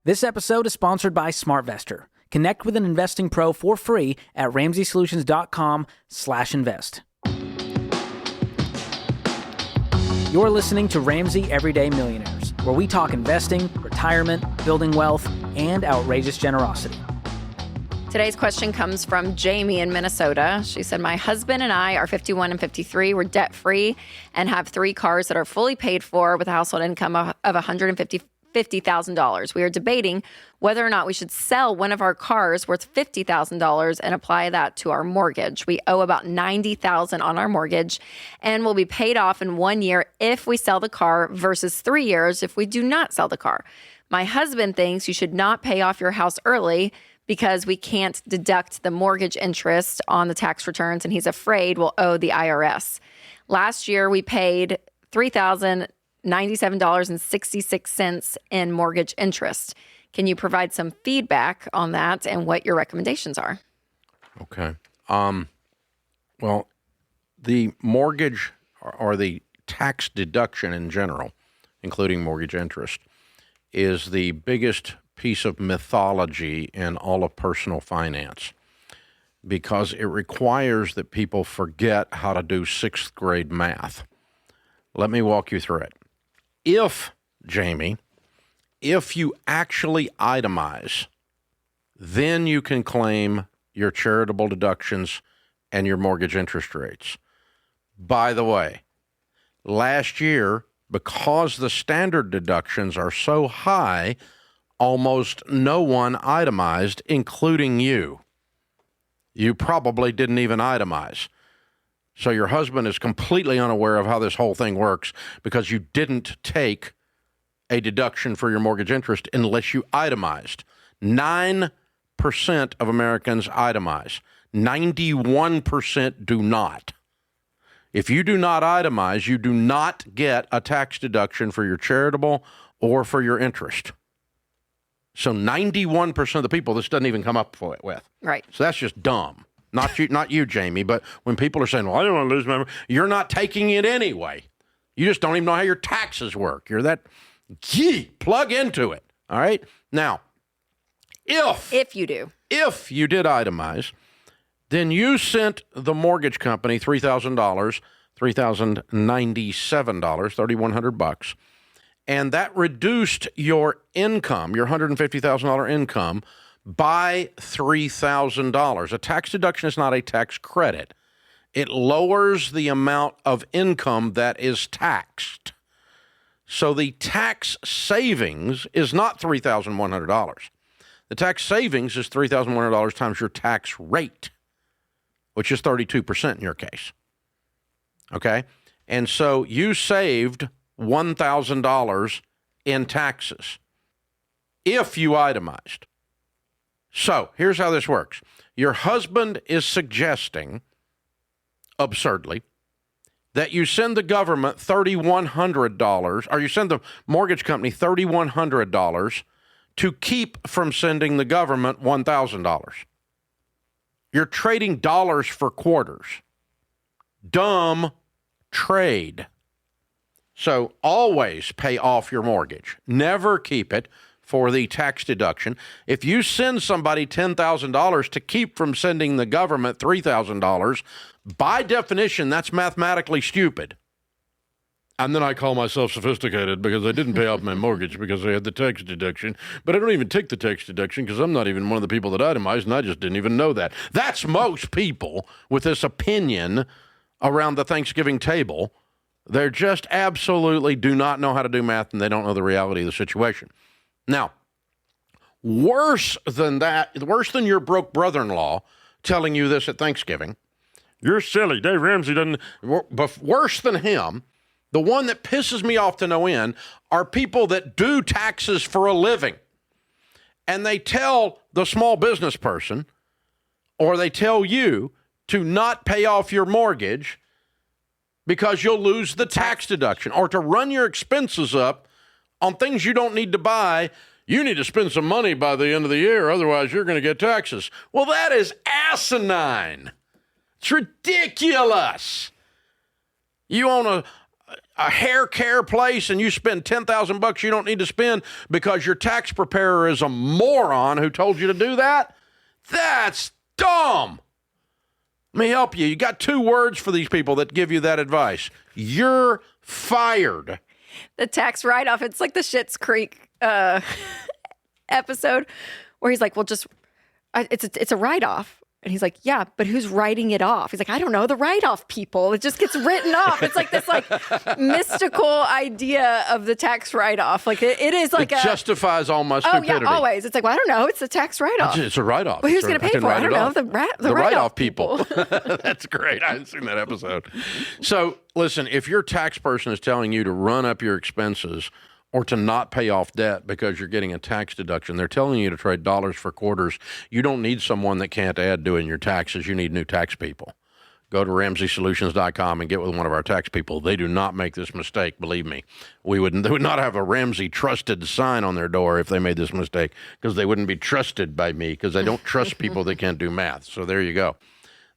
This episode is sponsored by SmartVestor. Connect with an investing pro for free at RamseySolutions.com/invest. You're listening to Ramsey Everyday Millionaires, where we talk investing, retirement, building wealth, and outrageous generosity. Today's question comes from Jamie in Minnesota. She said, my husband and I are 51 and 53. We're debt-free and have 3 cars that are fully paid for with a household income of $150,000. We are debating whether or not we should sell one of our cars worth $50,000 and apply that to our mortgage. We owe about $90,000 on our mortgage and will be paid off in 1 year if we sell the car versus 3 years if we do not sell the car. My husband thinks you should not pay off your house early because we can't deduct the mortgage interest on the tax returns, and he's afraid we'll owe the IRS. Last year, we paid $3,097.66 in mortgage interest. Can you provide some feedback on that and what your recommendations are? Okay. Well, the mortgage or the tax deduction in general, including mortgage interest, is the biggest piece of mythology in all of personal finance because it requires that people forget how to do 6th grade math. Let me walk you through it. Jamie, if you actually itemize, then you can claim your charitable deductions and your mortgage interest rates. By the way, last year, because the standard deductions are so high, almost no one itemized, including you. You probably didn't even itemize. So your husband is completely unaware of how this whole thing works because you didn't take a deduction for your mortgage interest unless you itemized. 9% of Americans itemize. 91% do not. If you do not itemize, you do not get a tax deduction for your charitable or for your interest. So 91% of the people, this doesn't even come up with. Right. So that's just dumb. Not you, Jamie, but when people are saying, well, I don't want to lose my money, you're not taking it anyway. You just don't even know how your taxes work. You're that, plug into it. All right? Now, if you did itemize, then you sent the mortgage company $3,000, $3,097, $3,100, and that reduced your income, your $150,000 income, by $3,000. A tax deduction is not a tax credit. It lowers the amount of income that is taxed. So the tax savings is not $3,100. The tax savings is $3,100 times your tax rate, which is 32% in your case. Okay? And so you saved $1,000 in taxes if you itemized. So here's how this works. Your husband is suggesting, absurdly, that you send the government $3,100, or you send the mortgage company $3,100 to keep from sending the government $1,000. You're trading dollars for quarters. Dumb trade. So always pay off your mortgage. Never keep it for the tax deduction. If you send somebody $10,000 to keep from sending the government $3,000, by definition, that's mathematically stupid. And then I call myself sophisticated because I didn't pay off my mortgage because I had the tax deduction. But I don't even take the tax deduction because I'm not even one of the people that itemized, and I just didn't even know that. That's most people with this opinion around the Thanksgiving table. They just absolutely do not know how to do math, and they don't know the reality of the situation. Now, worse than that, worse than your broke brother-in-law telling you this at Thanksgiving, you're silly, Dave Ramsey doesn't, but worse than him, the one that pisses me off to no end are people that do taxes for a living. And they tell the small business person, or they tell you to not pay off your mortgage because you'll lose the tax deduction, or to run your expenses up on things you don't need to buy. You need to spend some money by the end of the year, otherwise you're going to get taxes. Well, that is asinine. It's ridiculous. You own a hair care place and you spend $10,000 you don't need to spend because your tax preparer is a moron who told you to do that? That's dumb. Let me help you. You got 2 words for these people that give you that advice. You're fired. The tax write-off, it's like the Schitt's Creek episode where he's like, well, just, it's a write-off. And he's like, yeah, but who's writing it off? He's like, I don't know, the write-off people. It just gets written off. It's like this mystical idea of the tax write-off. Like it is like it justifies all my stupidity. Oh, yeah, always. It's like, well, I don't know. It's a tax write-off. It's a write-off. But who's going to pay for it? I don't know. The write-off people. That's great. I hadn't seen that episode. So listen, if your tax person is telling you to run up your expenses or to not pay off debt because you're getting a tax deduction, they're telling you to trade dollars for quarters. You don't need someone that can't add doing your taxes. You need new tax people. Go to RamseySolutions.com and get with one of our tax people. They do not make this mistake, believe me. They would not have a Ramsey trusted sign on their door if they made this mistake, because they wouldn't be trusted by me, because I don't trust people that can't do math. So there you go.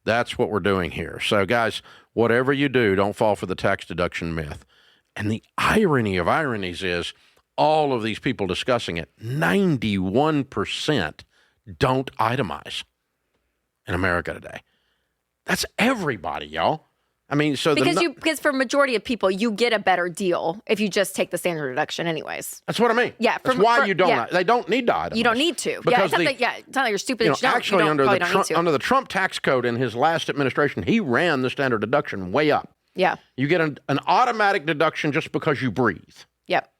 That's what we're doing here. So guys, whatever you do, don't fall for the tax deduction myth. And the irony of ironies is all of these people discussing it, 91% don't itemize in America today. That's everybody, y'all. I mean, so because for majority of people, you get a better deal if you just take the standard deduction anyways. That's what I mean. Yeah. That's why you don't. Yeah. They don't need to itemize. You don't need to. Because it's not like you're stupid. You don't, actually, you under the Trump tax code in his last administration, he ran the standard deduction way up. Yeah. You get an automatic deduction just because you breathe. Yep.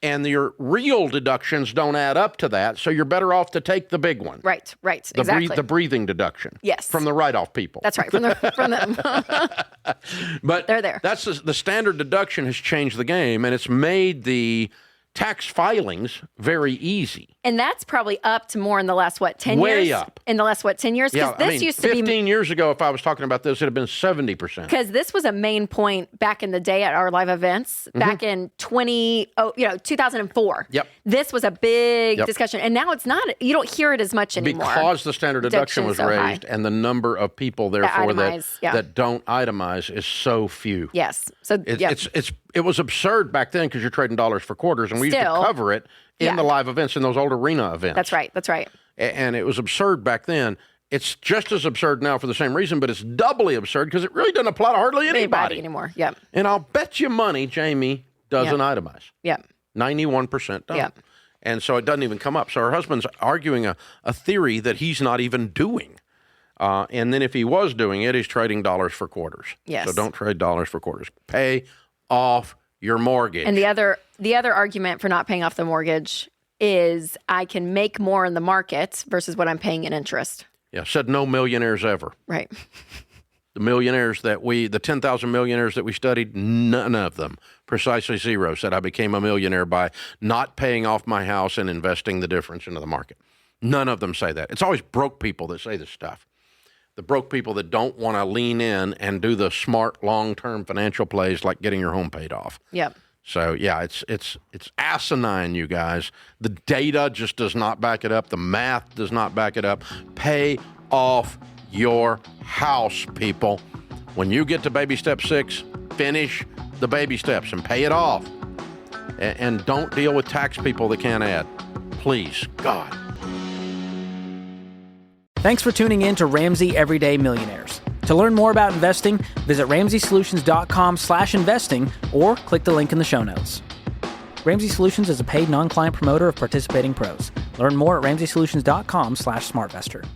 And your real deductions don't add up to that, so you're better off to take the big one. Right, exactly. The breathing deduction. Yes. From the write-off people. That's right, from them. But they're there. That's the standard deduction has changed the game, and it's made the tax filings very easy. And that's probably up to more in the last, 10 years? Way up. In the last, 10 years? Yeah, Because used to be 15 years ago, if I was talking about this, it'd have been 70%. Because this was a main point back in the day at our live events, back in 2004. Yep. This was a big discussion. And now it's not, you don't hear it as much anymore. Because the standard deduction was raised and the number of people, therefore, that don't itemize is so few. Yes. So it was absurd back then because you're trading dollars for quarters, and we used to cover it in the live events, in those old arena events. That's right. And it was absurd back then. It's just as absurd now for the same reason, but it's doubly absurd because it really doesn't apply to hardly anybody anymore. Yep. And I'll bet you money Jamie doesn't itemize. Yep. 91% don't. Yep. And so it doesn't even come up. So her husband's arguing a theory that he's not even doing. And then if he was doing it, he's trading dollars for quarters. Yes. So don't trade dollars for quarters. Pay off your mortgage. And the other argument for not paying off the mortgage is I can make more in the market versus what I'm paying in interest. Yeah, said no millionaires ever. Right. The millionaires the 10,000 millionaires that we studied, none of them, precisely zero, said I became a millionaire by not paying off my house and investing the difference into the market. None of them say that. It's always broke people that say this stuff. The broke people that don't want to lean in and do the smart long-term financial plays like getting your home paid off. Yep. So, yeah, it's asinine, you guys. The data just does not back it up. The math does not back it up. Pay off your house, people. When you get to baby step 6, finish the baby steps and pay it off. And don't deal with tax people that can't add. Please, God. Thanks for tuning in to Ramsey Everyday Millionaires. To learn more about investing, visit RamseySolutions.com/investing or click the link in the show notes. Ramsey Solutions is a paid non-client promoter of participating pros. Learn more at RamseySolutions.com/SmartVestor.